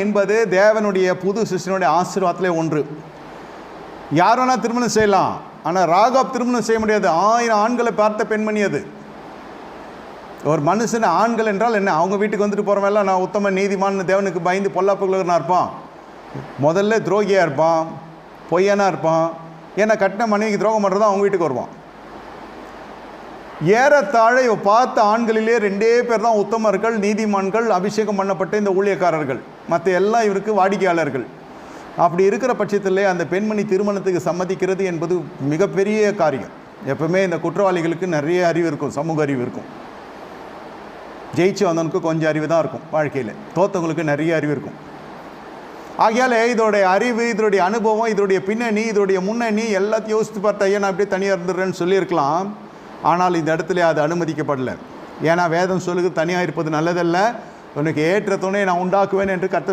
என்பது தேவனுடைய புது சிருஷ்டியினுடைய ஆசீர்வாதத்திலே ஒன்று. யார் வேணா திருமணம் செய்யலாம், ஆனால் ராகாப் திருமணம் செய்ய முடியாது. 1000 ஆண்களை பார்த்த பெண்மணி அது. ஒரு மனுஷன் ஆண்கள் என்றால் என்ன? அவங்க வீட்டுக்கு வந்துட்டு போகிறவெல்லாம் நான் உத்தம நீதிமான் தேவனுக்கு பயந்து பொல்லாப்புகளுக்கு இருப்பான். முதல்ல துரோகியாக இருப்பான், பொய்யனாக இருப்பான். ஏன்னா கட்டின மனைவிக்கு துரோகம் பண்ணுறது அவங்க வீட்டுக்கு வருவான். ஏறத்தாழ பார்த்த ஆண்களிலே 2 பேர் தான் உத்தமர்கள், நீதிமான்கள், அபிஷேகம் பண்ணப்பட்ட இந்த ஊழியக்காரர்கள். மற்ற எல்லாம் இவருக்கு வாடிக்கையாளர்கள். அப்படி இருக்கிற பட்சத்தில் அந்த பெண்மணி திருமணத்துக்கு சம்மதிக்கிறது என்பது மிகப்பெரிய காரியம். எப்பவுமே இந்த குற்றவாளிகளுக்கு நிறைய அறிவு இருக்கும், சமூக அறிவு இருக்கும். ஜெயிச்சு வந்தவனுக்கு கொஞ்சம் அறிவு தான் இருக்கும் வாழ்க்கையில், தோத்தவங்களுக்கு நிறைய அறிவு இருக்கும். ஆகையால் இதோடைய அறிவு, இதோடைய அனுபவம், இதோடைய பின்னணி, இதோடைய முன்னணி எல்லாத்தையும் யோசித்து பார்த்தா நான் அப்படியே தனியாக இருந்துடுறேன்னு சொல்லியிருக்கலாம். ஆனால் இந்த இடத்துல அது அனுமதிக்கப்படலை. ஏன்னா வேதம் சொல்லுது தனியாக இருப்பது நல்லதல்ல, உனக்கு ஏற்ற துணை நான் உண்டாக்குவேன் என்று கர்த்தர்